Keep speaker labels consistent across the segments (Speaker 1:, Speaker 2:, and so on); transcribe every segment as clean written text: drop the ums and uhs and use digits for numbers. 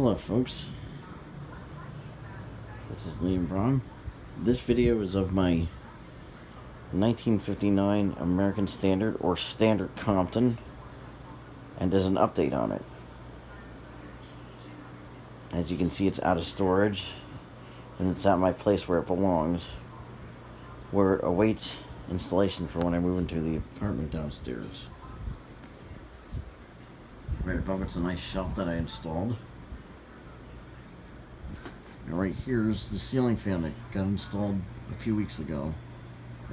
Speaker 1: Hello folks, this is Liam Braun. This video is of my 1959 American Standard or Standard Compton, and there's an update on it. As you can see, it's out of storage and it's at my place where it belongs, where it awaits installation for when I move into the apartment downstairs. Right above it's a nice shelf that I installed. And right here is the ceiling fan that got installed a few weeks ago,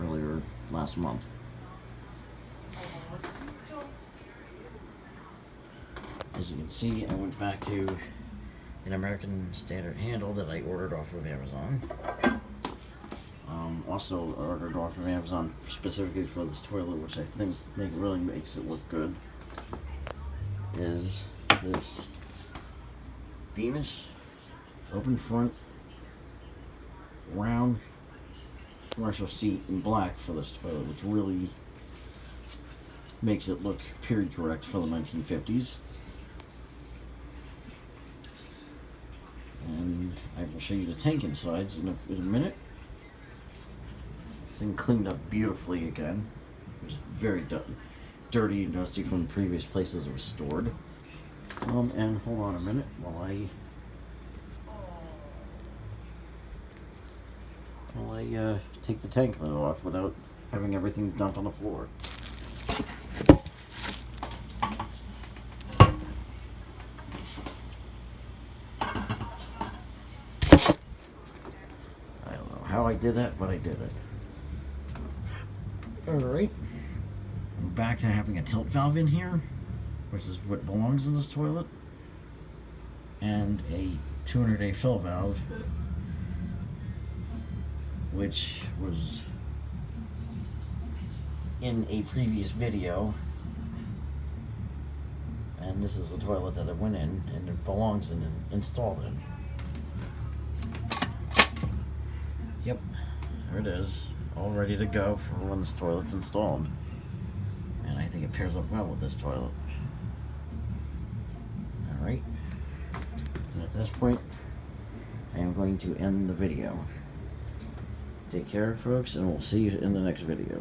Speaker 1: earlier last month. As you can see, I went back to an American Standard handle that I ordered off of Amazon. Also ordered off of Amazon specifically for this toilet, which I think really makes it look good, is this Bemis open front round commercial seat in black for this toilet, which really makes it look period correct for the 1950s. And I will show you the tank insides in a minute. This thing cleaned up beautifully again. It was very dirty and dusty from the previous places it was stored. And hold on a minute while I take the tank lid off without having everything dumped on the floor. I don't know how I did that, but I did it. Alright, we're back to having a tilt valve in here, which is what belongs in this toilet, and a 200-day fill valve, which was in a previous video, and this is the toilet that it went in and it belongs in and installed in. Yep, there it is, all ready to go for when this toilet's installed, and I think it pairs up well with this toilet. Alright, and at this point I am going to end the video. Take care, folks, and we'll see you in the next video.